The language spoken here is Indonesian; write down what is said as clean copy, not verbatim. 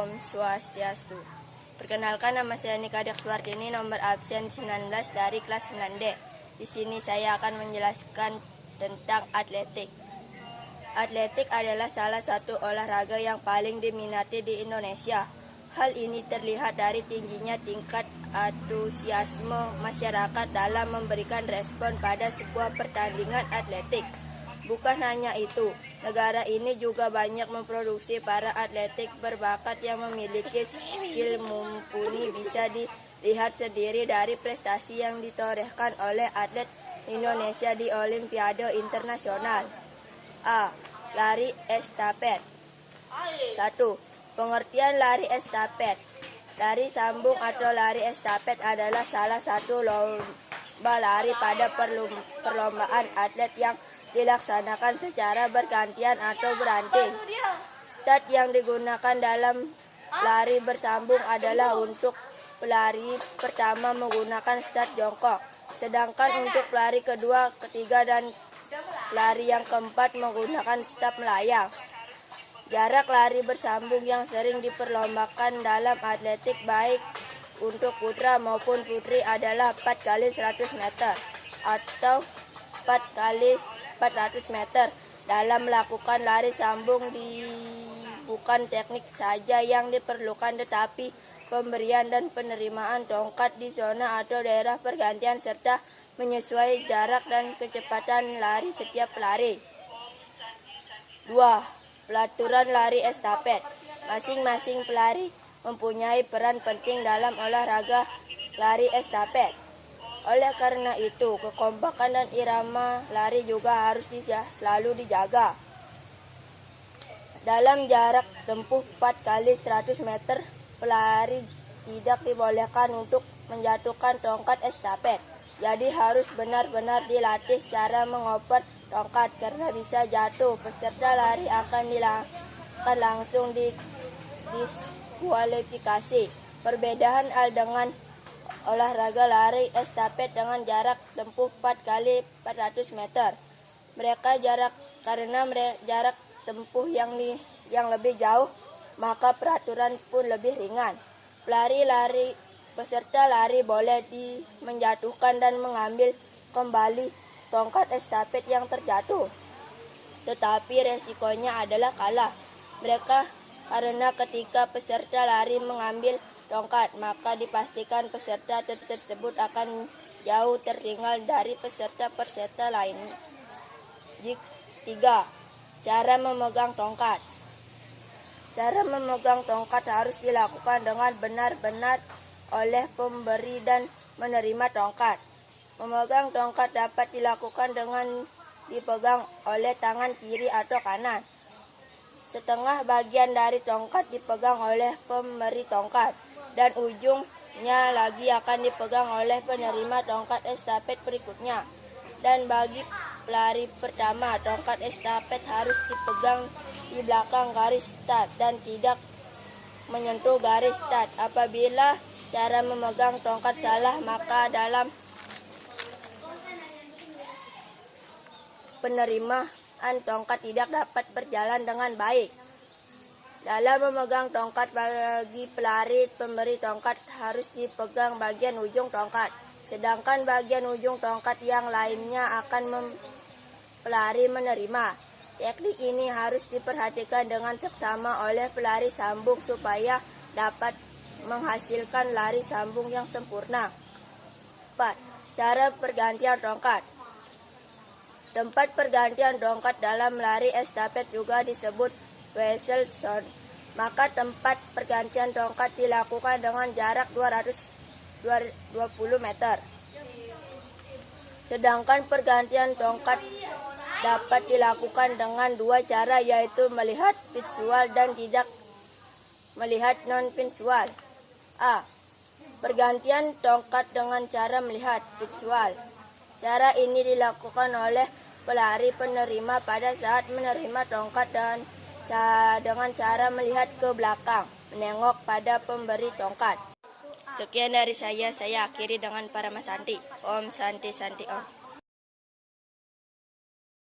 Om Swastiastu. Perkenalkan, nama saya Nika Dekswardini, nomor absen 19 dari kelas 9D. Di sini saya akan menjelaskan tentang atletik. Atletik adalah salah satu olahraga yang paling diminati di Indonesia. Hal ini terlihat dari tingginya tingkat antusiasme masyarakat dalam memberikan respon pada sebuah pertandingan atletik. Bukan hanya itu, negara ini juga banyak memproduksi para atletik berbakat yang memiliki skill mumpuni. Bisa dilihat sendiri dari prestasi yang ditorehkan oleh atlet Indonesia di Olimpiade Internasional. A. Lari estafet. 1. Pengertian lari estafet. Lari sambung atau lari estafet adalah salah satu lomba lari pada perlombaan atlet yang dilaksanakan secara bergantian atau beranting. Start yang digunakan dalam lari bersambung adalah untuk pelari pertama menggunakan start jongkok, sedangkan untuk pelari kedua, ketiga, dan pelari yang keempat menggunakan start melayang. Jarak lari bersambung yang sering diperlombakan dalam atletik baik untuk putra maupun putri adalah 4 x 100 meter atau 4 x 400 meter. Dalam melakukan lari sambung bukan teknik saja yang diperlukan, tetapi pemberian dan penerimaan tongkat di zona atau daerah pergantian serta menyesuaikan jarak dan kecepatan lari setiap pelari. 2. Pelaturan lari estafet. Masing-masing pelari mempunyai peran penting dalam olahraga lari estafet. Oleh karena itu, kekompakan dan irama lari juga harus selalu dijaga. Dalam jarak tempuh 4 x 100 meter, pelari tidak dibolehkan untuk menjatuhkan tongkat estafet. Jadi harus benar-benar dilatih cara mengoper tongkat karena bisa jatuh. Peserta lari akan langsung didiskualifikasi. Perbedaan dengan olahraga lari estafet dengan jarak tempuh 4 x 400 meter. Karena jarak tempuh yang lebih jauh, maka peraturan pun lebih ringan. Peserta lari boleh menjatuhkan dan mengambil kembali tongkat estafet yang terjatuh. Tetapi resikonya adalah kalah. Karena ketika peserta lari mengambil tongkat, maka dipastikan peserta tersebut akan jauh tertinggal dari peserta lain. 3. Cara memegang tongkat. Cara memegang tongkat harus dilakukan dengan benar-benar oleh pemberi dan menerima tongkat. Memegang tongkat dapat dilakukan dengan dipegang oleh tangan kiri atau kanan. Setengah bagian dari tongkat dipegang oleh pemberi tongkat, dan ujungnya lagi akan dipegang oleh penerima tongkat estafet berikutnya. Dan bagi pelari pertama, tongkat estafet harus dipegang di belakang garis start dan tidak menyentuh garis start. Apabila cara memegang tongkat salah, maka dalam penerimaan tongkat tidak dapat berjalan dengan baik. Dalam memegang tongkat, bagi pelari pemberi tongkat harus dipegang bagian ujung tongkat, sedangkan bagian ujung tongkat yang lainnya akan pelari menerima. Teknik ini harus diperhatikan dengan seksama oleh pelari sambung supaya dapat menghasilkan lari sambung yang sempurna. 4. Cara pergantian tongkat. Tempat pergantian tongkat dalam lari estafet juga disebut whistle zone. Maka tempat pergantian tongkat dilakukan dengan jarak 220 meter. Sedangkan pergantian tongkat dapat dilakukan dengan dua cara, yaitu melihat visual dan tidak melihat non-visual. A. Pergantian tongkat dengan cara melihat visual. Cara ini dilakukan oleh pelari penerima pada saat menerima tongkat dengan cara melihat ke belakang, menengok pada pemberi tongkat. Sekian dari saya akhiri dengan Paramasanti. Om Santi Santi Om.